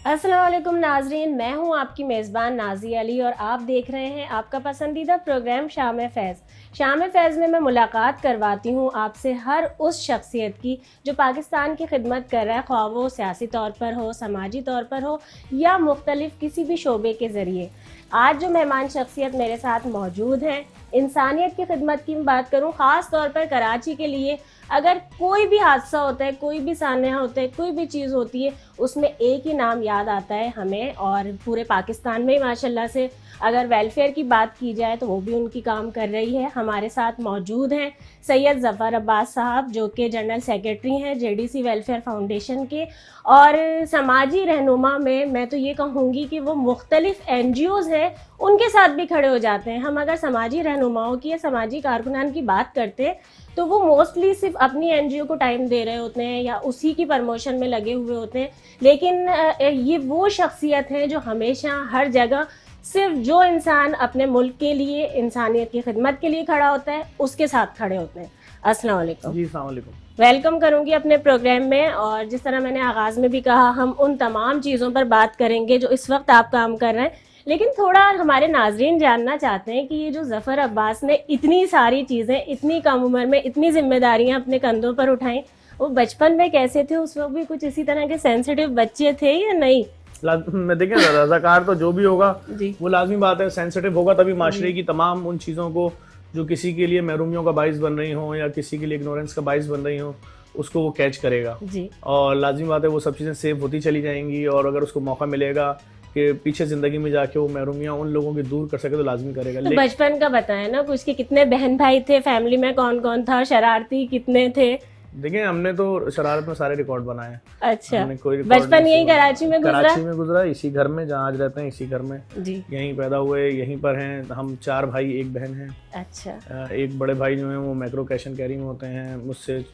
अस्सलाम वालेकुम नाजरीन, मैं हूं आपकी मेज़बान नाज़ी अली और आप देख रहे हैं आपका पसंदीदा प्रोग्राम शाम फैज़। शाम फैज़ में मैं मुलाकात करवाती हूं आपसे हर उस शख्सियत की जो पाकिस्तान की खिदमत कर रहा है, ख्वाह वो सियासी तौर पर हो, समाजी तौर पर हो या मुख्तलिफ किसी भी शोबे के ज़रिए। आज जो मेहमान शख्सियत मेरे साथ मौजूद हैं, इंसानियत की खिदमत की बात करूँ, ख़ास तौर पर कराची के लिए अगर कोई भी हादसा होता है, कोई भी सान्या होता है, कोई भी चीज़ होती है, उसमें एक ही नाम याद आता है हमें और पूरे पाकिस्तान में माशाल्लाह से अगर वेलफेयर की बात की जाए तो वो भी उनकी काम कर रही है। हमारे साथ मौजूद हैं सैयद ज़फ़र अब्बास साहब, जो कि जनरल सेक्रेटरी हैं जेडीसी वेलफेयर फाउंडेशन के, और समाजी रहनुमा में मैं तो ये कहूँगी कि वो मुख्तलिफ NGOs हैं, उनके साथ भी खड़े हो जाते हैं। हम अगर समाजी रहनुमाओं की या समाजी कारकुनान की बात करते हैं तो वो मोस्टली सिर्फ अपनी NGO को टाइम दे रहे होते हैं या उसी की प्रमोशन में लगे हुए होते हैं, लेकिन ये वो शख्सियत हैं जो हमेशा हर जगह सिर्फ जो इंसान अपने मुल्क के लिए, इंसानियत की खिदमत के लिए खड़ा होता है उसके साथ खड़े होते हैं। अस्सलाम वालेकुम। जी अस्सलाम वालेकुम। वेलकम करूंगी अपने प्रोग्राम में, और जिस तरह मैंने आगाज़ में भी कहा, हम उन तमाम चीज़ों पर बात करेंगे जो इस वक्त आप काम कर रहे हैं, लेकिन थोड़ा हमारे नाजरीन जानना चाहते हैं कि ये जो ज़फ़र अब्बास ने इतनी सारी चीज़ें इतनी कम उम्र में इतनी जिम्मेदारियां अपने कंधों पर उठाई, वो बचपन में कैसे थे? उस वक्त भी कुछ इसी तरह के सेंसिटिव बच्चे थे या नहीं? मैं देखें, रज़ाकार तो जो भी होगा जी वो लाजमी बात है, सेंसिटिव होगा तभी माशरे की तमाम उन चीज़ों को जो किसी के लिए महरूमियों का बाइस बन रही हो या किसी के लिए इग्नोरेंस का बाइस बन रही हो, उसको वो कैच करेगा। जी और लाजमी बात है वो सब चीज़ें सेव होती चली जाएंगी, और अगर उसको मौका मिलेगा कि पीछे ज़िंदगी में जाके वो महरूमियाँ उन लोगों की दूर कर सके तो लाजमी करेगा। तो बचपन का बताएं ना कुछ, कि कितने बहन भाई थे, फैमिली में कौन कौन था, शरारती कितने थे? देखिए, हमने तो शरारत में सारे रिकॉर्ड बनाए हैं। अच्छा, हमने कोई बचपन यही कराची में गुजरा? कराची में गुजरा, इसी घर में जहाँ आज रहते हैं, इसी घर में जी यहीं पैदा हुए, यहीं पर हैं। हम 4 भाई 1 बहन हैं। अच्छा एक बड़े भाई जो हैं वो मैक्रो कैश एंड कैरी में होते हैं, मुझसे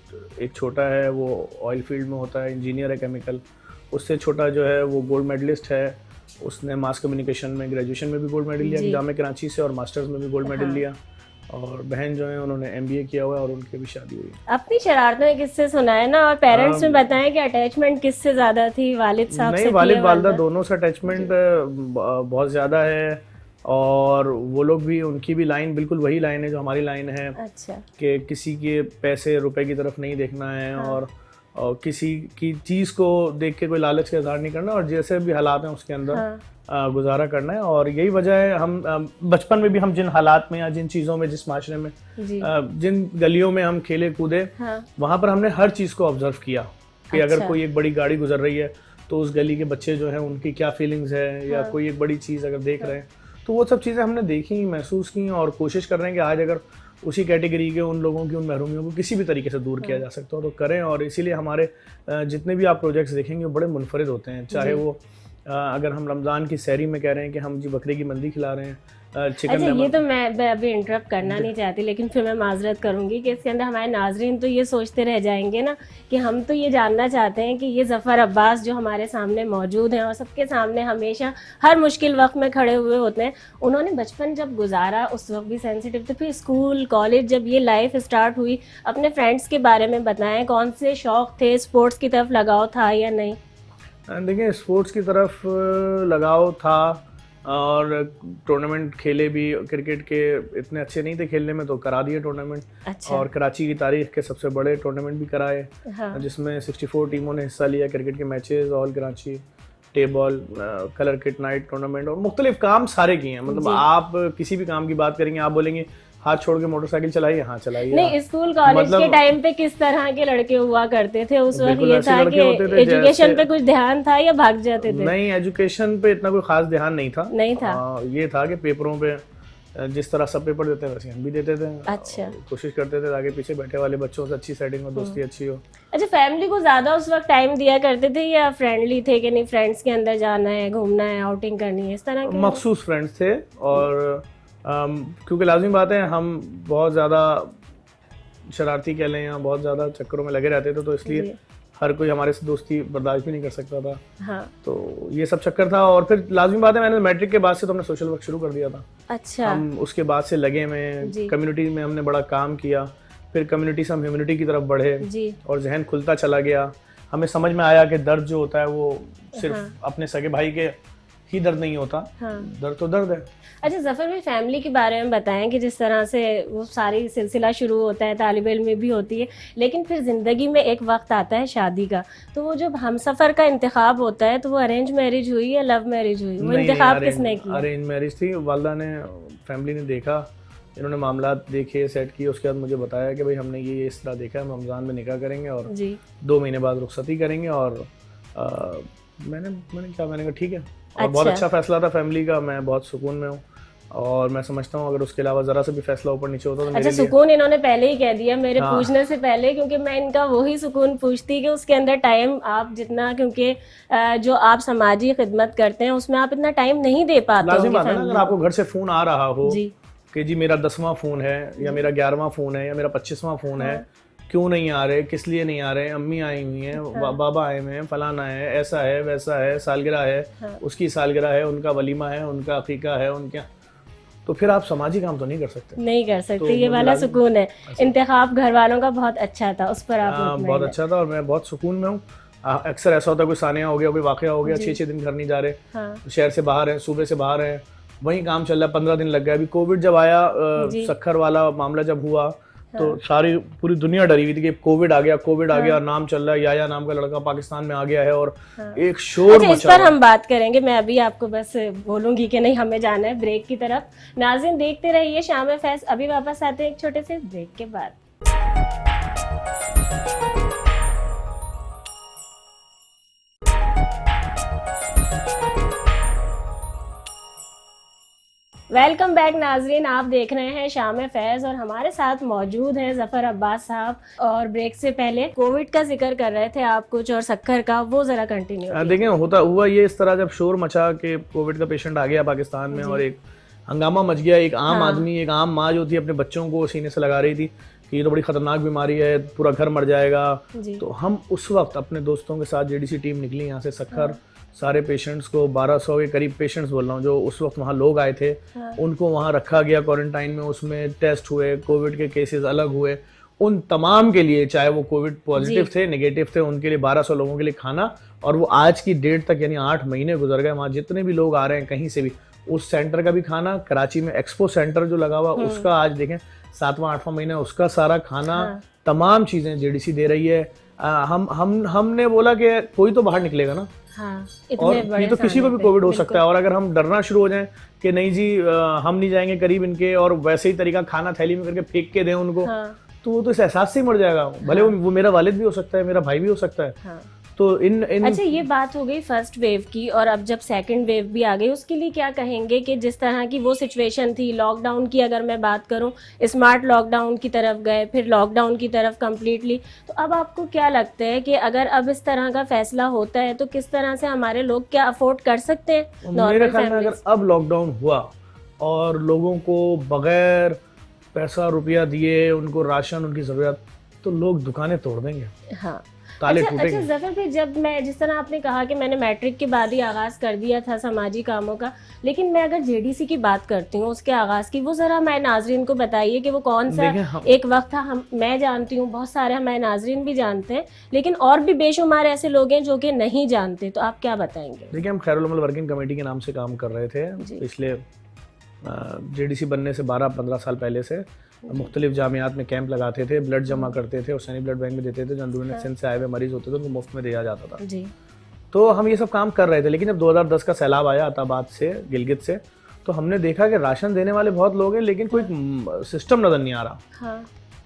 एक छोटा है वो ऑयल फील्ड में होता है, इंजीनियर है केमिकल। उससे छोटा जो है वो गोल्ड मेडलिस्ट है, उसने मास कम्युनिकेशन में ग्रेजुएशन में भी गोल्ड मेडल लिया जामे कराची से, और मास्टर्स में भी गोल्ड मेडल लिया। और बहन जो है उन्होंने MBA किया हुआ है और उनकी भी शादी हुई है। अपनी शरारतें किससे सुनाए ना, और पेरेंट्स में बताएं कि अटैचमेंट किससे ज्यादा थी, वालिद साहब से नहीं, वालिद या वालिदा वालिदा? दोनों से अटैचमेंट बहुत ज़्यादा है, और वो लोग भी, उनकी भी लाइन बिल्कुल वही लाइन है जो हमारी लाइन है अच्छा कि किसी के पैसे रुपए की तरफ नहीं देखना है। हाँ। और किसी की चीज़ को देख के कोई लालच का इज़हार नहीं करना, और जैसे भी हालात हैं उसके अंदर हाँ गुजारा करना है। और यही वजह है हम बचपन में भी हम जिन हालात में या जिन चीज़ों में, जिस माशरे में, जी जिन गलियों में हम खेले कूदे, हाँ वहाँ पर हमने हर चीज़ को ऑब्जर्व किया कि अगर अच्छा। कोई एक बड़ी गाड़ी गुजर रही है तो उस गली के बच्चे जो हैं उनकी क्या फीलिंग्स है, या हाँ। कोई एक बड़ी चीज़ अगर देख रहे हैं तो वो सब चीज़ें हमने देखी, महसूस की, और कोशिश कर रहे हैं कि आज अगर उसी कैटेगरी के उन लोगों की, उन महरूमियों को किसी भी तरीके से दूर किया जा सकता हो तो करें। और इसीलिए हमारे जितने भी आप प्रोजेक्ट्स देखेंगे वो बड़े मुनफरिद होते हैं, चाहे वो अगर हम रमज़ान की सहरी में कह रहे हैं कि हम जी बकरे की मंदी खिला रहे हैं, चिकन अच्छा, ये लेमन। तो मैं अभी इंटरप्ट करना नहीं चाहती, लेकिन फिर मैं माजरत करूंगी कि इसके अंदर हमारे नाजरीन तो ये सोचते रह जाएंगे ना कि हम तो ये जानना चाहते हैं कि ये ज़फ़र अब्बास जो हमारे सामने मौजूद हैं और सबके सामने हमेशा हर मुश्किल वक्त में खड़े हुए होते हैं, उन्होंने बचपन जब गुजारा उस वक्त भी सेंसिटिव थे, फिर स्कूल कॉलेज जब ये लाइफ स्टार्ट हुई, अपने फ्रेंड्स के बारे में बताएं, कौन से शौक़ थे, स्पोर्ट्स की तरफ लगाव था या नहीं? देखिए, स्पोर्ट्स की तरफ लगाव था, और टूर्नामेंट खेले भी। क्रिकेट के इतने अच्छे नहीं थे खेलने में, तो करा दिए टूर्नामेंट। अच्छा और कराची की तारीख के सबसे बड़े टूर्नामेंट भी कराए, हाँ जिसमें 64 टीमों ने हिस्सा लिया। क्रिकेट के matches, all Karachi, table, colour kit night tournament, और मुख्तलिफ काम सारे किए हैं। मतलब आप किसी भी काम की बात करेंगे, आप बोलेंगे हाथ छोड़ के मोटरसाइकिल चलाइए, हाँ चलाइए। नहीं, स्कूल कॉलेज मतलब के टाइम पे किस तरह के लड़के हुआ करते थे उस वक्त? बिल्कुल ये ऐसे था लड़के कि होते थे एजुकेशन पे कुछ ध्यान था या भाग जाते थे? नहीं, एजुकेशन पे इतना कोई खास ध्यान नहीं था। नहीं था। ये था कि पेपरों पे जिस तरह सब पेपर देते हैं वैसे हम भी देते थे। अच्छा। कोशिश करते थे आगे पीछे बैठे वाले बच्चों से अच्छी सेटिंग हो, दोस्ती अच्छी हो। अच्छा, फैमिली को ज्यादा उस वक्त टाइम दिया करते थे या फ्रेंडली थे कि नहीं, फ्रेंड्स के अंदर जाना है, घूमना है, आउटिंग करनी है, इस तरह के? मखसूस फ्रेंड्स थे, और क्योंकि लाजमी बात है हम बहुत ज़्यादा शरारती कह लें या बहुत ज़्यादा चक्करों में लगे रहते थे, तो इसलिए हर कोई हमारे से दोस्ती बर्दाश्त भी नहीं कर सकता था। हाँ तो ये सब चक्कर था। और फिर लाजमी बात है, मैंने मैट्रिक के बाद से तो हमने सोशल वर्क शुरू कर दिया था। अच्छा हम उसके बाद से लगे में जी। कम्युनिटी में हमने बड़ा काम किया, फिर कम्युनिटी से हम ह्यूमनिटी की तरफ बढ़े, जी और जहन खुलता चला गया। हमें समझ में आया कि दर्द जो होता है वो सिर्फ हाँ। अपने सगे भाई के ही दर्द नहीं होता, हाँ। दर्द तो दर्द है। अच्छा ज़फ़र भाई, फैमिली के बारे में बताएं कि जिस तरह से वो सारी सिलसिला शुरू होता है, तालिब इल्म में भी होती है, लेकिन फिर ज़िंदगी में एक वक्त आता है शादी का, तो वो जब हमसफ़र का इंतखाब होता है तो वो अरेंज मैरिज हुई या लव मैरिज हुई, वो इंतखाब किसने किया? अरेंज मैरिज थी। वालदा ने, फैमिली ने देखा, इन्होंने मामला देखे, सेट किए, उसके बाद मुझे बताया कि भाई हमने ये इस तरह देखा, हम रमज़ान में निकाह करेंगे और जी 2 महीने बाद रुखसती करेंगे। और मैंने कहा ठीक है। और बहुत अच्छा फैसला था फैमिली का, मैं बहुत सुकून में हूँ और मैं समझता हूँ अगर उसके अलावा ज़रा सा भी फैसला ऊपर नीचे होता तो अच्छा, सुकून इन्होंने पहले ही कह दिया मेरे हाँ। पूछने से पहले, क्योंकि मैं इनका वही सुकून पूछती कि उसके अंदर टाइम आप जितना, क्योंकि जो आप समाजी खिदमत करते हैं उसमें आप इतना टाइम नहीं दे पाते लाजिम बात है ना, अगर आपको घर से फ़ोन आ रहा हो जी कि जी मेरा 10वां फ़ोन है या मेरा 11वां फ़ोन है या मेरा 25वां फ़ोन है, क्यों नहीं आ रहे, किस लिए नहीं आ रहे, अम्मी आई हुई हैं, बाबा आए हुए हैं, फलाना है, ऐसा है, वैसा है, सालगिरह है, उसकी सालगिरह है, उनका वलीमा है, उनका अकीका है, उनके, तो फिर आप समाजी काम तो नहीं कर सकते। नहीं कर सकते, ये वाला सुकून है। इंतखाब घर वालों का बहुत अच्छा था, उस पर आप बहुत अच्छा था और मैं बहुत सुकून में हूँ। अक्सर ऐसा होता है कोई सानिया हो गया, कोई वाकया हो गया, 6-6 दिन घर नहीं जा रहे, शहर से बाहर हैं, सूबे से बाहर हैं, वहीं काम चल रहा है, 15 दिन लग गए। अभी कोविड जब आया, सक्खर वाला मामला जब हुआ तो सारी पूरी दुनिया डरी हुई थी कि कोविड आ गया, नाम चल रहा है, याया नाम का लड़का पाकिस्तान में आ गया है और एक शोर अच्छा, इस पर हम बात करेंगे। मैं अभी आपको बस बोलूंगी कि नहीं, हमें जाना है ब्रेक की तरफ। नाज़रीन देखते रहिए शाम फैज़, अभी वापस आते हैं एक छोटे से ब्रेक के बाद। वेलकम बैक नाजरीन, आप देख रहे हैं शाम फैज़ और हमारे साथ मौजूद हैं ज़फ़र अब्बास साहब। और ब्रेक से पहले कोविड का जिक्र कर रहे थे आप कुछ, और सक्खर का, वो ज़रा कंटिन्यू। देखें, हुआ ये इस तरह, जब शोर मचा कि कोविड का पेशेंट आ गया पाकिस्तान में और एक हंगामा मच गया। एक आम आदमी, एक आम माँ जो थी अपने बच्चों को सीने से लगा रही थी कि ये तो बड़ी ख़तरनाक बीमारी है, पूरा घर मर जाएगा। तो हम उस वक्त अपने दोस्तों के साथ जेडीसी टीम निकली यहाँ से सक्खर, सारे पेशेंट्स को, 1200 के करीब पेशेंट्स बोल रहा हूँ जो उस वक्त वहाँ लोग आए थे, उनको वहाँ रखा गया क्वारंटाइन में। उसमें टेस्ट हुए, कोविड के केसेस अलग हुए, उन तमाम के लिए, चाहे वो कोविड पॉजिटिव थे, नेगेटिव थे, उनके लिए 1200 लोगों के लिए खाना। और वो आज की डेट तक, यानी 8 महीने गुजर गए, वहाँ जितने भी लोग आ रहे हैं कहीं से भी, उस सेंटर का भी खाना, कराची में एक्सपो सेंटर जो लगा हुआ उसका, आज देखें 7वां-8वां महीना, उसका सारा खाना, तमाम चीज़ें जेडीसी दे रही है। हमने बोला कि कोई तो बाहर निकलेगा ना। और ये तो किसी को भी कोविड हो सकता है, और अगर हम डरना शुरू हो जाएं कि नहीं जी हम नहीं जाएंगे करीब इनके, और वैसे ही तरीका खाना थैली में करके फेंक के दें उनको, तो वो तो इस एहसास से ही मर जाएगा। भले वो मेरा वालिद भी हो सकता है, मेरा भाई भी हो सकता है। तो अच्छा, ये बात हो गई फर्स्ट वेव की, और अब जब सेकंड वेव भी आ गई, उसके लिए क्या कहेंगे कि जिस तरह की वो सिचुएशन थी लॉकडाउन की, अगर मैं बात करूं, स्मार्ट लॉकडाउन की तरफ गए, फिर लॉकडाउन की तरफ कम्प्लीटली, तो अब आपको क्या लगता है कि अगर अब इस तरह का फैसला होता है तो किस तरह से हमारे लोग क्या अफोर्ड कर सकते हैं? मेरे ख्याल में अगर अब लॉकडाउन हुआ और लोगों को बगैर पैसा रुपया दिए उनको राशन, उनकी ज़रूरत, तो लोग दुकानें तोड़ देंगे। हाँ, ताले अच्छा टूटेंगे। ज़फ़र भाई, जब मैं, जिस तरह आपने कहा कि मैंने मैट्रिक के बाद ही आगाज़ कर दिया था समाजी कामों का, लेकिन मैं अगर जेडीसी की बात करती हूँ उसके आगाज़ की, वो ज़रा हमारे नाजरीन को बताइए कि वो कौन सा एक वक्त था। मैं जानती हूँ, बहुत सारे हमारे नाजरीन भी जानते हैं, लेकिन और भी बेशुमार ऐसे लोग हैं जो कि नहीं जानते, तो आप क्या बताएंगे? देखिए, हम खैरुल अमल वर्किंग कमेटी के नाम से काम कर रहे थे पिछले जेडीसी बनने से 12-15 साल पहले से। मुख्तलिफ जामियात में कैंप लगाते थे, ब्लड जमा करते थे और सैनी ब्लड बैंक में देते थे। जो अंदरूनी सिंध से आए हुए मरीज होते थे उनको मुफ्त में दिया जाता था जी। तो हम ये सब काम कर रहे थे, लेकिन जब 2010 का सैलाब आया अताबाद से, गिलगित से, तो हमने देखा कि राशन देने वाले बहुत लोग हैं लेकिन कोई सिस्टम नज़र नहीं आ रहा।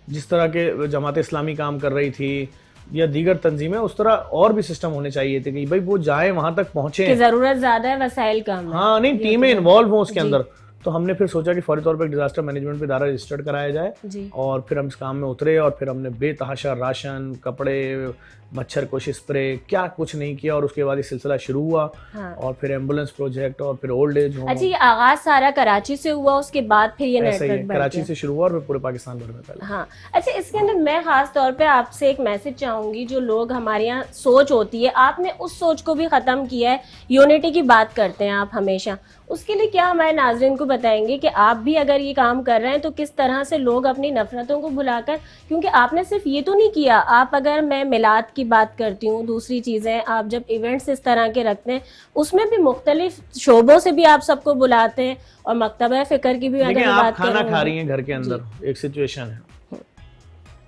जिस तरह के जमात इस्लामी काम कर रही थी या दीगर तंजीमें, उस तरह और भी सिस्टम होने चाहिए थे कि भाई वो जाए, वहां तक पहुंचे। जरूरत ज्यादा है, वसाइल कम है। हाँ, नहीं, टीमें इन्वॉल्व हों उसके अंदर। तो हमने फिर सोचा कि फौरी तौर पर डिजास्टर मैनेजमेंट पे इदारा रजिस्टर्ड कराया जाए और फिर हम इस काम में उतरे और फिर हमने बेतहाशा राशन, कपड़े, मच्छर कोश स्प्रे, क्या कुछ नहीं किया। और उसके बाद ये सिलसिला शुरू हुआ और फिर एम्बुलेंस प्रोजेक्ट और फिर ओल्ड एज होम। अच्छा, ये आगाज सारा कराची से हुआ, उसके बाद फिर ये नेटवर्क कराची से शुरू हुआ और पूरे पाकिस्तान भर में पहले। हाँ, अच्छा, इसके अंदर मैं खास तौर पे आपसे एक मैसेज चाहूंगी। जो लोग हमारे यहाँ सोच होती है, आपने उस सोच को भी खत्म किया है, यूनिटी की बात करते हैं आप हमेशा, उसके लिए क्या हमारे नाज़रीन को बताएंगे कि आप भी अगर ये काम कर रहे हैं तो किस तरह से लोग अपनी नफरतों को भुलाकर, क्योंकि आपने सिर्फ ये तो नहीं किया, आप अगर मैं मिलाद की बात करती हूँ, दूसरी चीज़ें आप जब इवेंट्स इस तरह के रखते हैं उसमें भी मुख्तलिफ शोबों से भी आप सबको बुलाते हैं, और मकतबा फ़िक्र की भी अगर आप बात खाना करें, खा रही हैं घर के अंदर, एक सिचुएशन है,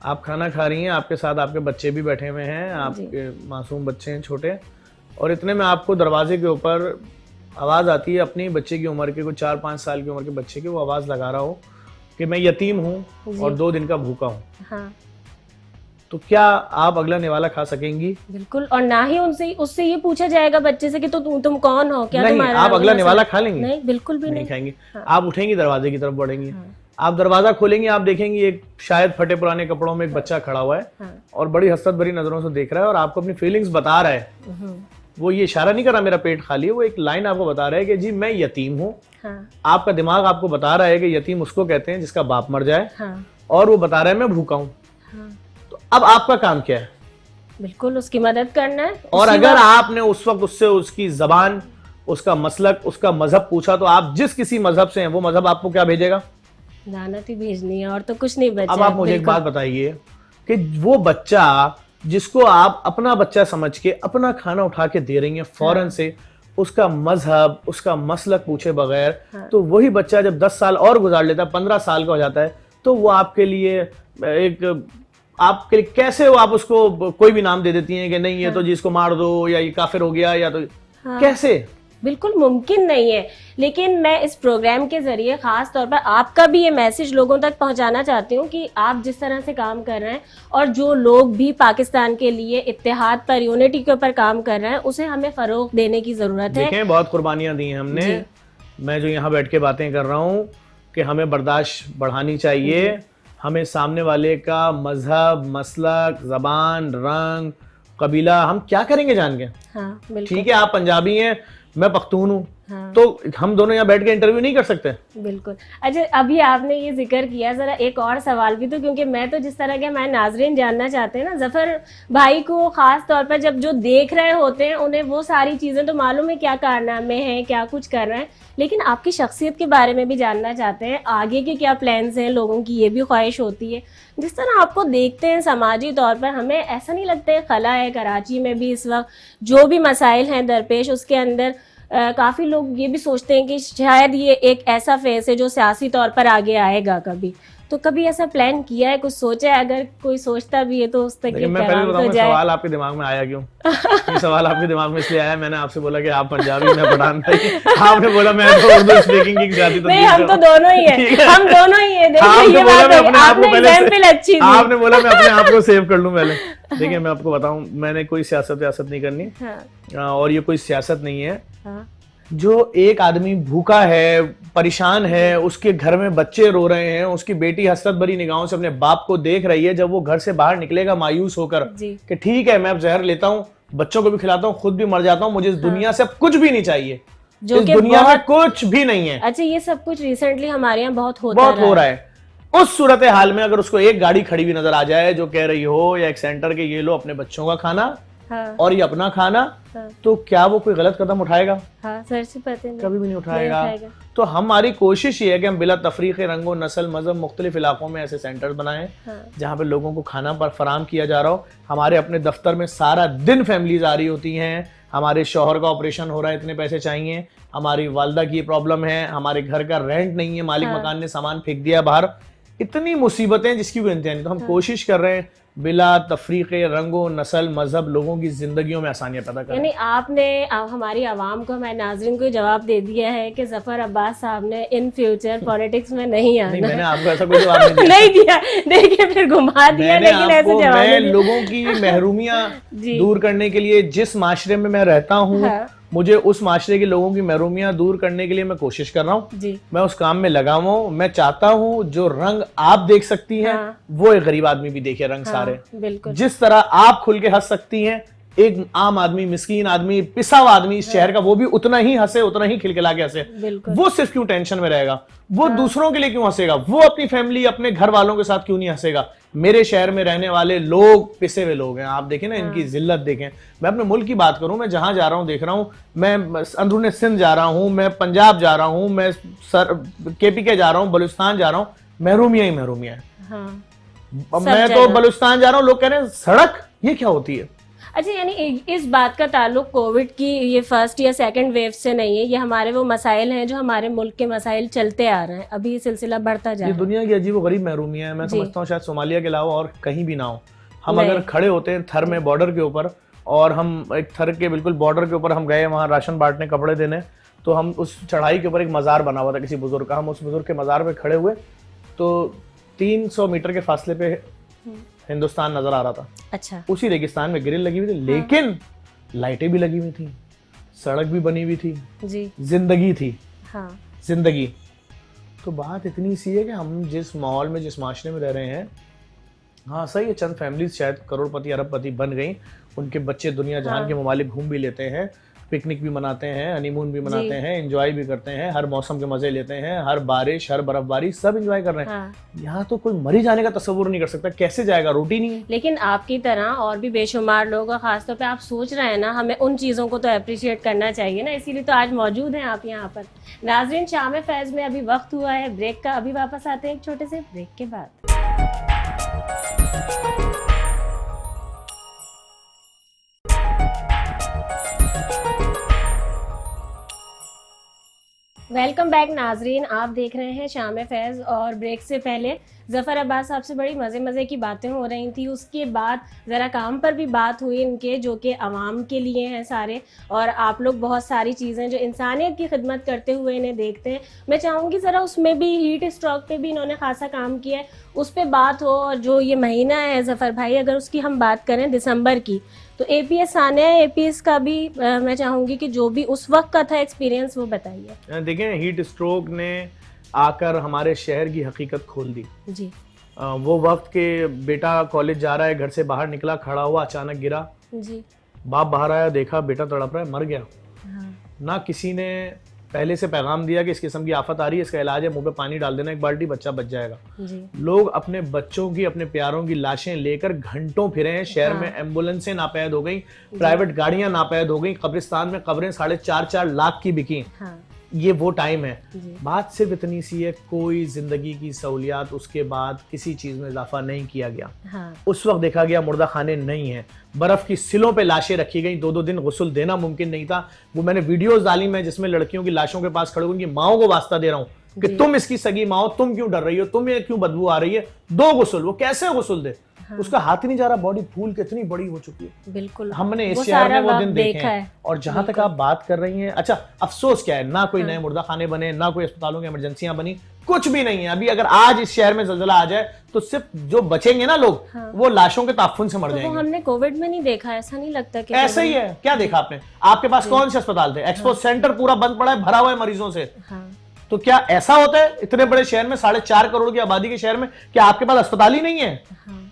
आप खाना खा रही हैं, आपके साथ आपके बच्चे भी बैठे हुए हैं, आपके मासूम बच्चे हैं छोटे, और इतने में आपको दरवाजे के ऊपर आवाज़ आती है अपनी बच्चे की उम्र के, कोई 4-5 साल की उम्र के बच्चे की, वो आवाज़ लगा रहा हो कि मैं यतीम हूँ और 2 दिन का भूखा हूँ। हाँ। तो क्या आप अगला निवाला खा सकेंगी? बिल्कुल, और ना ही उनसे उससे ये पूछा जाएगा बच्चे से कि तो तुम कौन हो, क्या नहीं, तुम्हारा आप अगला निवाला खा लेंगी? नहीं, बिल्कुल भी नहीं खाएंगी। हाँ। आप उठेंगी, दरवाजे की तरफ बढ़ेंगी, आप दरवाजा खोलेंगी, आप देखेंगी एक शायद फटे पुराने कपड़ों में एक बच्चा खड़ा हुआ है और बड़ी हसरत भरी नजरों से देख रहा है और आपको अपनी फीलिंग्स बता रहा है। वो ये इशारा नहीं कर रहा मेरा पेट खाली है, वो एक लाइन आपको बता रहा है कि जी मैं यतीम हूँ। आपका दिमाग आपको बता रहा है कि यतीम उसको कहते हैं जिसका बाप मर जाए, और वो बता रहा है मैं भूखा हूँ। तो अब आपका काम क्या है? बिल्कुल उसकी मदद करना है। और अगर आपने उस वक्त उससे उसकी जबान, उसका मसलक, उसका मजहब पूछा, तो आप जिस किसी मजहब से हैं वो मजहब आपको क्या भेजेगा? लानत ही भेजनी है, और तो कुछ नहीं बचा। अब आप मुझे एक बात बताइए कि वो बच्चा जिसको आप अपना बच्चा समझ के अपना खाना उठा के दे रही हैं फौरन से, उसका मजहब, उसका मसलक पूछे बगैर, तो वही बच्चा जब 10 साल और गुजार लेता है, 15 साल का हो जाता है, तो वो आपके लिए कैसे वो आप उसको कोई भी नाम दे देती हैं कि नहीं ये तो जी इसको मार दो, या ये काफिर हो गया, या तो कैसे? बिल्कुल मुमकिन नहीं है। लेकिन मैं इस प्रोग्राम के जरिए खास तौर पर आपका भी ये मैसेज लोगों तक पहुंचाना चाहती हूँ कि आप जिस तरह से काम कर रहे हैं, और जो लोग भी पाकिस्तान के लिए इत्तेहाद पर, यूनिटी के ऊपर काम कर रहे हैं, उसे हमें फरोग देने की जरूरत है। देखें, बहुत कुर्बानियां दी हैं हमने। मैं जो यहाँ बैठ के बातें कर रहा हूँ कि हमें बर्दाश्त बढ़ानी चाहिए, हमें सामने वाले का मजहब, मसलक, जबान, रंग, कबीला हम क्या करेंगे जान के। हाँ, ठीक है, आप पंजाबी हैं, मैं पख्तून हूँ, तो हम दोनों यहाँ बैठ के इंटरव्यू नहीं कर सकते? बिल्कुल। अच्छा, अभी आपने ये जिक्र किया, जरा एक और सवाल भी, तो क्योंकि मैं तो जिस तरह के हमारे नाजरीन जानना चाहते हैं ना, जफर भाई को खास तौर पर जब जो देख रहे होते हैं उन्हें वो सारी चीजें तो मालूम है, क्या कारनामे हैं, क्या कुछ कर रहे हैं, लेकिन आपकी शख्सियत के बारे में भी जानना चाहते हैं, आगे के क्या प्लान्स हैं लोगों की, ये भी ख्वाहिश होती है। जिस तरह आपको देखते हैं समाजी तौर पर, हमें ऐसा नहीं लगता है खला है कराची में भी इस वक्त जो भी मसाइल हैं दरपेश, उसके अंदर काफ़ी लोग ये भी सोचते हैं कि शायद ये एक ऐसा फेस है जो सियासी तौर पर आगे आएगा कभी, तो कभी ऐसा प्लान किया है, कुछ सोचा है? अगर कोई सोचता भी है तो उस तक ये पैगाम तो जाए। सवाल आपके दिमाग में आया क्यों? ये सवाल आपके दिमाग में इसलिए आया, मैंने आपसे बोला कि आप पंजाबी, मैं पठान भाई, आपने बोला मैं तो उर्दू स्पीकिंग की जाती तो नहीं, हम तो दोनों ही है, हम दोनों ही है। देखिए ये बात है, आपने एग्जांपल अच्छी दी, आपने बोला मैं अपने आप को सेव कर लूं पहले। देखिए मैं आपको बताऊं, मैंने कोई सियासत नहीं करनी, और ये कोई सियासत नहीं है। जो एक आदमी भूखा है, परेशान है, उसके घर में बच्चे रो रहे हैं, उसकी बेटी हसरत भरी निगाहों से अपने बाप को देख रही है, जब वो घर से बाहर निकलेगा मायूस होकर कि ठीक है मैं अब जहर लेता हूँ, बच्चों को भी खिलाता हूँ, खुद भी मर जाता हूँ, मुझे इस दुनिया से अब कुछ भी नहीं चाहिए, जो इस दुनिया में कुछ भी नहीं है। अच्छा, ये सब कुछ रिसेंटली हमारे यहाँ बहुत हो रहा है। उस सूरत हाल में अगर उसको एक गाड़ी खड़ी हुई नजर आ जाए जो कह रही हो, या एक सेंटर के ये लो अपने बच्चों का खाना और ये अपना खाना, तो क्या वो कोई गलत कदम उठाएगा? सर से पता नहीं, कभी भी नहीं उठाएगा। तो हमारी कोशिश ये है कि हम बिला तफरीक रंगो, नस्ल, मजहब, मुख्तलिफ इलाकों में ऐसे सेंटर्स बनाएं जहाँ पे लोगों को खाना पर फराम किया जा रहा हो। हमारे अपने दफ्तर में सारा दिन फैमिलीज आ रही होती हैं, हमारे शौहर का ऑपरेशन हो रहा है, इतने पैसे चाहिए, हमारी वालदा की प्रॉब्लम है, हमारे घर का रेंट नहीं है, मालिक मकान ने सामान फेंक दिया बाहर, इतनी मुसीबतें जिसकी कोई इंतहा नहीं। तो हम कोशिश कर रहे हैं बिला तफरीक रंगो, नस्ल, मजहब लोगों की जिंदगियों में आसानियां पैदा करें। यानी आपने हमारी आवाम को, हमारे नाज़रीन को जवाब दे दिया है कि जफर अब्बास साहब ने इन फ्यूचर पॉलिटिक्स में नहीं आना। नहीं, मैंने आपको ऐसा कोई जवाब नहीं दिया। नहीं दिया, देखिए फिर घुमा दिया, लेकिन ऐसे जवाब मैं लोगों की महरूमियां दूर करने के लिए, जिस माशरे में मैं रहता हूँ, मुझे उस माशरे के लोगों की महरूमियां दूर करने के लिए मैं कोशिश कर रहा हूँ, मैं उस काम में लगा हूँ। मैं चाहता हूँ जो रंग आप देख सकती हैं वो एक गरीब आदमी भी देखे रंग सारे। बिल्कुल। जिस तरह आप खुल के हंस सकती हैं, एक आम आदमी, मिस्कीन आदमी, पिसा हुआ आदमी इस शहर का, वो भी उतना ही हंसे, उतना ही खिलखिला के हंसे। वो सिर्फ क्यों टेंशन में रहेगा? वो दूसरों के लिए क्यों हंसेगा? वो अपनी फैमिली, अपने घर वालों के साथ क्यों नहीं हंसेगा? मेरे शहर में रहने वाले लोग पिसे हुए लोग हैं। आप देखें ना, इनकी जिल्लत देखें। मैं अपने मुल्क की बात करूं, मैं जहां जा रहा हूं देख रहा हूं, मैं अंदरूनी सिंध जा रहा हूं, मैं पंजाब जा रहा हूं, मैं KPK जा रहा हूं, बलूचिस्तान जा रहा हूं, महरूमिया ही महरूमिया है। मैं तो बलूचिस्तान जा रहा हूं, लोग कह रहे हैं सड़क ये क्या होती है? अच्छा, यानी इस बात का ताल्लुक कोविड की ये फर्स्ट या सेकंड वेव से नहीं है, ये हमारे वो मसाइल हैं जो हमारे मुल्क के मसाइल चलते आ रहे हैं, अभी ये सिलसिला बढ़ता जा रहा है। ये दुनिया की अजीब गरीब महरूमिया है। मैं समझता हूँ शायद सोमालिया के अलावा और कहीं भी ना हो। हम अगर खड़े होते हैं थर में बॉर्डर के ऊपर, और हम एक थर के बिल्कुल बॉर्डर के ऊपर हम गए वहाँ राशन बांटने, कपड़े देने, तो हम उस चढ़ाई के ऊपर एक मज़ार बना हुआ था किसी बुजुर्ग का, हम उस बुजुर्ग के मज़ार पे खड़े हुए तो 300 मीटर के फासले पे हिंदुस्तान नजर आ रहा था। अच्छा। उसी रेगिस्तान में ग्रिल लगी हुई थी, लेकिन लाइटें भी लगी हुई थी, सड़क भी बनी हुई थी जी, जिंदगी थी। हाँ। जिंदगी। तो बात इतनी सी है कि हम जिस माहौल में, जिस माशरे में रह रहे हैं, हाँ सही है, चंद फैमिलीज शायद करोड़पति अरबपति बन गई, उनके बच्चे दुनिया जहान के ममालिक घूम भी लेते हैं, पिकनिक भी मनाते हैं, हनीमून भी मनाते हैं, एंजॉय भी करते हैं, हर मौसम के मजे लेते हैं, हर बारिश, हर बर्फबारी सब एंजॉय कर रहे हैं। हाँ। यहाँ तो कोई मरी जाने का तस्वुर नहीं कर सकता, कैसे जाएगा? रोटी नहीं है। लेकिन आपकी तरह और भी बेशुमार लोग, खासतौर पे आप सोच रहे हैं ना, हमें उन चीज़ों को तो अप्रिशिएट करना चाहिए ना, इसीलिए तो आज मौजूद हैं आप यहाँ पर। नाज़रीन, शाम फैज़ में अभी वक्त हुआ है ब्रेक का, अभी वापस आते हैं एक छोटे से ब्रेक के बाद। वेलकम बैक नाजरीन, आप देख रहे हैं शाम फैज़। और ब्रेक से पहले ज़फ़र अब्बास साहब से बड़ी मज़े की बातें हो रही थी, उसके बाद ज़रा काम पर भी बात हुई इनके, जो कि आवाम के लिए हैं सारे, और आप लोग बहुत सारी चीज़ें जो इंसानियत की खिदमत करते हुए इन्हें देखते हैं। मैं चाहूँगी ज़रा उसमें भी हीट स्ट्रोक पे भी इन्होंने खासा काम किया है, उस पर बात हो। और जो ये महीना है ज़फ़र भाई, अगर उसकी हम बात करें दिसंबर की, तो APS आने हैं, APS का भी मैं चाहूँगी कि जो भी उस वक्त का था एक्सपीरियंस वो बताइए। देखें, हीट स्ट्रोक ने आकर हमारे शहर की हकीकत खोल दी जी। वो वक्त के बेटा कॉलेज जा रहा है, घर से बाहर निकला, खड़ा हुआ, अचानक गिरा जी। बाप बाहर आया, देखा बेटा तड़प रहा है, मर गया। हाँ। ना किसी ने पहले से पैगाम दिया कि इस किस्म की आफत आ रही है, इसका इलाज है, मुंह पे पानी डाल देना एक बाल्टी, बच्चा बच जाएगा जी। लोग अपने बच्चों की, अपने प्यारों की लाशें लेकर घंटों फिरे हैं शहर में। एम्बुलेंसें नापैद हो गई, प्राइवेट गाड़ियां नापैद हो गई, कब्रिस्तान में कब्रें 4.5 लाख की बिकी। ये वो टाइम है। बात सिर्फ इतनी सी है, कोई जिंदगी की सहूलियात उसके बाद किसी चीज में इजाफा नहीं किया गया। हाँ। उस वक्त देखा गया मुर्दा खाने नहीं है, बर्फ की सिलों पे लाशें रखी गई, 2-2 दिन गुस्ल देना मुमकिन नहीं था। वो मैंने वीडियोस डाली में जिसमें लड़कियों की लाशों के पास खड़े उनकी माओ को वास्ता दे रहा हूँ कि तुम इसकी सगी माओ, तुम क्यों डर रही हो, तुम्हें क्यों बदबू आ रही है, 2 गुस्ल। वो कैसे गुस्ल दे? हाँ। उसका हाथ ही नहीं जा रहा, बॉडी फूल के इतनी बड़ी हो चुकी है। बिल्कुल, हमने इस शहर में वो दिन देखे हैं। और जहां तक आप बात कर रही हैं, अच्छा अफसोस क्या है, ना कोई नए मुर्दा खाने बने, ना कोई अस्पतालों की इमरजेंसियां बनी, कुछ भी नहीं है। अभी अगर आज इस शहर में ज़लज़ला आ जाए तो सिर्फ जो बचेंगे ना लोग, हाँ। वो लाशों के ताफुन से मर जाएंगे। वो हमने कोविड में नहीं देखा, ऐसा नहीं लगता कि ऐसा ही है। क्या देखा आपने? आपके पास कौन से अस्पताल थे? एक्सपो सेंटर पूरा बंद पड़ा है, भरा हुआ है मरीजों से। तो क्या ऐसा होता है इतने बड़े शहर में, 4.5 करोड़ की आबादी के शहर में, क्या आपके पास अस्पताल ही नहीं है?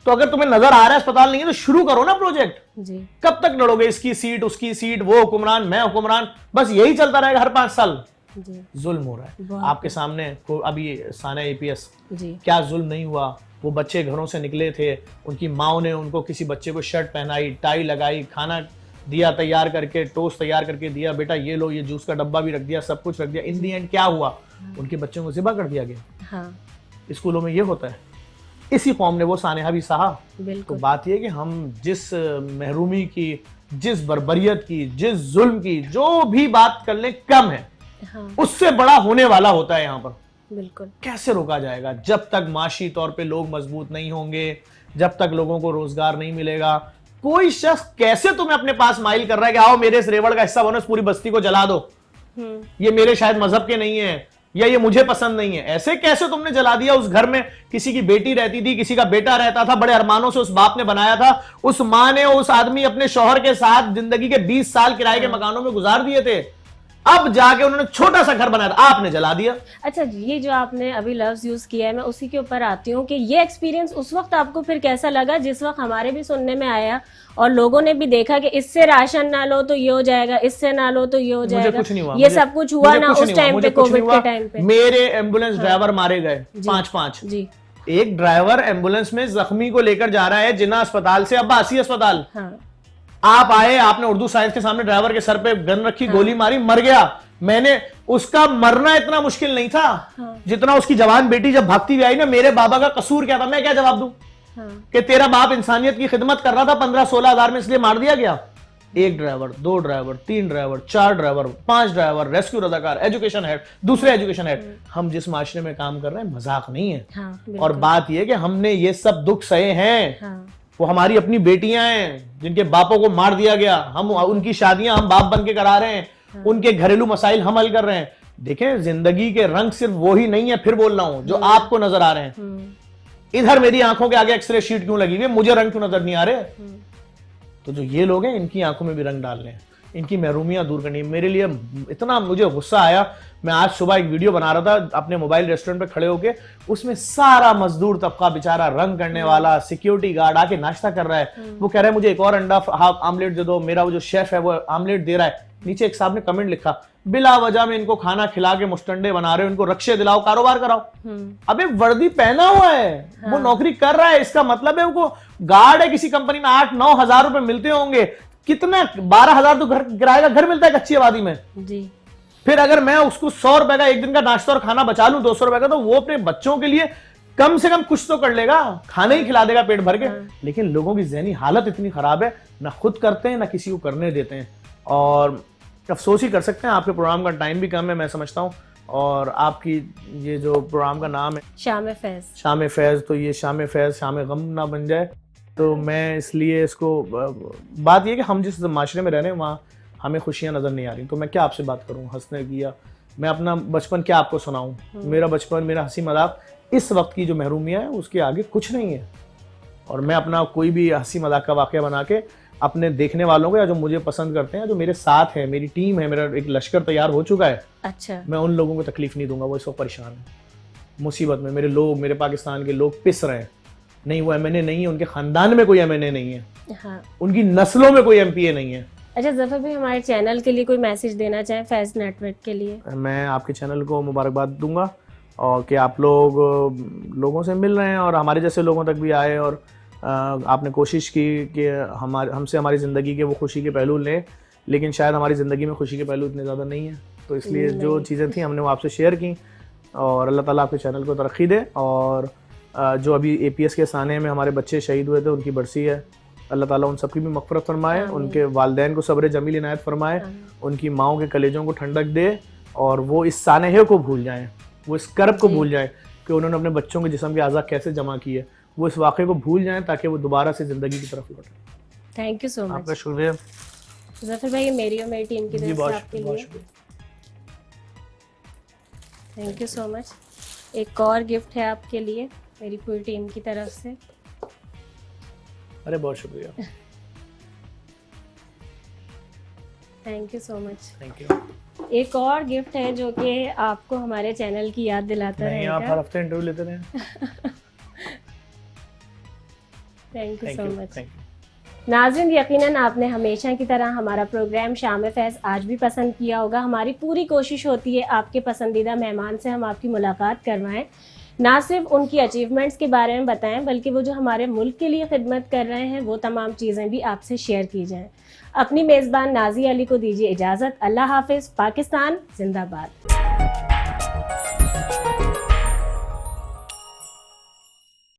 तो अगर तुम्हें नजर आ रहा है अस्पताल नहीं है तो शुरू करो ना प्रोजेक्ट जी। कब तक लड़ोगे? इसकी सीट, उसकी सीट, वो हुक्मरान, मैं हुक्मरान, बस यही चलता रहेगा हर 5 साल जी। जुल्म हो रहा है आपके सामने। अभी साना APS क्या जुल्म नहीं हुआ? वो बच्चे घरों से निकले थे, उनकी माओ ने उनको किसी बच्चे को शर्ट पहनाई, टाई लगाई, खाना दिया तैयार करके, टोस्ट तैयार करके दिया, बेटा ये लो, ये जूस का डब्बा भी रख दिया, सब कुछ रख दिया। इन दी एंड क्या हुआ? उनके बच्चों को ज़िबा कर दिया गया। हाँ। स्कूलों में ये होता है, इसी कौम ने वो सानेहा भी सहा। तो बात ये कि हम जिस महरूमी की, जिस बर्बरियत की, जिस जुल्म की जो भी बात कर ले कम है। हाँ। उससे बड़ा होने वाला होता है यहाँ पर। बिल्कुल। कैसे रोका जाएगा? जब तक माशी तौर पे लोग मजबूत नहीं होंगे, जब तक लोगों को रोजगार नहीं मिलेगा। कोई शख्स कैसे तुम्हें अपने पास माइल कर रहा है कि आओ मेरे इस रेवड़ का हिस्सा बनो, इस पूरी बस्ती को जला दो, ये मेरे शायद मजहब के नहीं है या ये मुझे पसंद नहीं है। ऐसे कैसे तुमने जला दिया? उस घर में किसी की बेटी रहती थी, किसी का बेटा रहता था, बड़े अरमानों से उस बाप ने बनाया था, उस माँ ने, उस आदमी अपने शौहर के साथ जिंदगी के 20 साल किराए के मकानों में गुजार दिए थे। अब जाके उन्होंने छोटा सा घर बनाया था, आपने जला दिया। अच्छा, ये जो आपने अभी लफ्ज यूज किया है, मैं उसी के ऊपर आती हूँ कि ये एक्सपीरियंस उस वक्त आपको फिर कैसा लगा जिस वक्त हमारे भी सुनने में आया और लोगों ने भी देखा कि इससे राशन ना लो तो ये हो जाएगा, इससे ना लो तो ये हो मुझे जाएगा। कुछ नहीं हुआ, ये सब कुछ हुआ ना उस टाइम पे, कोविड के टाइम पे। मेरे एम्बुलेंस ड्राइवर मारे गए 5-5 जी। एक ड्राइवर एम्बुलेंस में जख्मी को लेकर जा रहा है जिन्ना अस्पताल से अब्बासी अस्पताल। हाँ। आप आए, आपने उर्दू साइंस के सामने ड्राइवर के सर पे गन रखी, गोली मारी, मर गया। मैंने उसका मरना इतना मुश्किल नहीं था जितना उसकी जवान बेटी जब भागती हुई आई ना, मेरे बाबा का कसूर क्या था, मैं क्या जवाब दूं कि तेरा बाप इंसानियत की खिदमत कर रहा था 15-16 हज़ार में इसलिए मार दिया गया। 1 driver, 2 driver, 3 driver, 4 driver, 5 driver, rescue रजाकार, एजुकेशन हेड, दूसरे एजुकेशन हेड। हम जिस माशरे में काम कर रहे हैं मजाक नहीं है। और बात यह कि हमने ये सब दुख सहे हैं। वो हमारी अपनी बेटियां हैं जिनके बापों को मार दिया गया, हम उनकी शादियां हम बाप बन के करा रहे हैं, उनके घरेलू मसाइल हम हल कर रहे हैं। देखें, जिंदगी के रंग सिर्फ वो ही नहीं है, फिर बोल रहा हूं, जो आपको नजर आ रहे हैं। इधर मेरी आंखों के आगे एक्सरे शीट क्यों लगी हुई है, मुझे रंग क्यों नजर नहीं आ रहे? तो जो ये लोग हैं इनकी आंखों में भी रंग डाल रहे हैं, इनकी महरूमियां दूर करनी है। मेरे लिए इतना मुझे गुस्सा आया, मैं आज सुबह एक वीडियो बना रहा था अपने मोबाइल रेस्टोरेंट पे खड़े होके, उसमें सारा मजदूर तबका बेचारा, रंग करने वाला, सिक्योरिटी गार्ड आके नाश्ता कर रहा है। वो कह रहा है मुझे एक और अंडा हाफ आमलेट दे दो, मेरा वो जो शेफ है वो आमलेट दे रहा है। नीचे एक साहब ने कमेंट लिखा, बिला वजह में इनको खाना खिला के मुस्टंडे बना रहे हो, इनको रक्शे दिलाओ, कारोबार कराओ। अबे वर्दी पहना हुआ है, वो नौकरी कर रहा है, इसका मतलब है उनको गार्ड है किसी कंपनी में, 8-9 हजार रुपए मिलते होंगे। कितना 12,000 तो घर किराए का घर मिलता है कच्ची आबादी में जी। फिर अगर मैं उसको 100 रुपए का एक दिन का नाश्ता और खाना बचा लूं 200 रुपए का, तो वो अपने बच्चों के लिए कम से कम कुछ तो कर लेगा, खाना ही खिला देगा पेट भर के। लेकिन लोगों की ज़हनी हालत इतनी खराब है, ना खुद करते हैं ना किसी को करने देते हैं। और अफसोस ही कर सकते हैं, आपके प्रोग्राम का टाइम भी कम है मैं समझता हूँ, और आपकी ये जो प्रोग्राम का नाम है शाम फैज, शाम फैज, तो ये शाम फैज शाम गम ना बन जाए। तो मैं इसलिए इसको, बात ये कि हम जिस माशरे में रह रहे हैं वहाँ हमें खुशियाँ नज़र नहीं आ रही, तो मैं क्या आपसे बात करूँ हंसने की, या मैं अपना बचपन क्या आपको सुनाऊँ? मेरा बचपन, मेरा हंसी मजाक इस वक्त की जो महरूमियाँ है उसके आगे कुछ नहीं है। और मैं अपना कोई भी हंसी मजाक का वाक़या बना के अपने देखने वालों को, या जो मुझे पसंद करते हैं, जो मेरे साथ है, मेरी टीम है, मेरा एक लश्कर तैयार हो चुका है, अच्छा, मैं उन लोगों को तकलीफ नहीं दूंगा। वो इस वक्त परेशान है, मुसीबत में। मेरे लोग, मेरे पाकिस्तान के लोग पिस रहे हैं। नहीं, वो एमएनए नहीं है, उनके खानदान में कोई एमएनए नहीं है, हाँ। उनकी नस्लों में कोई एमपीए नहीं है। अच्छा ज़फ़र भाई, हमारे चैनल के लिए कोई मैसेज देना चाहें फैज़ नेटवर्क के लिए? मैं आपके चैनल को मुबारकबाद दूंगा और कि आप लोग लोगों से मिल रहे हैं और हमारे जैसे लोगों तक भी आए, और आपने कोशिश की कि हमसे हमारी ज़िंदगी के वो खुशी के पहलू लें, लेकिन शायद हमारी ज़िंदगी में खुशी के पहलू इतने ज़्यादा नहीं है, तो इसलिए जो चीज़ें थी हमने वो आपसे शेयर की। और अल्लाह ताला आपके चैनल को तरक्की दे। और जो अभी APS के साने में हमारे बच्चे शहीद हुए थे, उनकी बरसी है, अल्लाह ताला उन सबकी भी मग़फ़िरत फरमाए, उनके वालिदैन को सब्र जमील इनायत फरमाए, उनकी माओं के कलेजों को ठंडक दे, और वो इस सानहे को भूल जाएं, वो इस कर्ब को भूल जाएं कि उन्होंने अपने बच्चों के जिस्म के आज़ा कैसे जमा किए, वो इस वाक़े को भूल जाएं ताकि वो दोबारा से ज़िंदगी की तरफ लौटें। Thank you so much. आपका शुक्रिया ज़फ़र भाई, ये मेरी और मेरी टीम की तरफ से आपके लिए थैंक यू सो मच। एक और गिफ्ट है आपके लिए मेरी पूरी टीम की तरफ से। अरे बहुत शुक्रिया, thank you so much. Thank you. एक और गिफ्ट है जो कि आपको हमारे चैनल की याद दिलाता रहेगा। आप हर हफ्ते इंटरव्यू लेते रहे। Thank you so much. नाज़रीन, यकीनन आपने हमेशा की तरह हमारा प्रोग्राम शाम फैज़ आज भी पसंद किया होगा। हमारी पूरी कोशिश होती है आपके पसंदीदा मेहमान से हम आपकी मुलाकात करवाएं, ना सिर्फ उनकी अचीवमेंट्स के बारे में बताएं, बल्कि वो जो हमारे मुल्क के लिए खिदमत कर रहे हैं वो तमाम चीज़ें भी आपसे शेयर की जाएं। अपनी मेज़बान नाज़ी अली को दीजिए इजाज़त। अल्लाह हाफ़िज़। पाकिस्तान जिंदाबाद।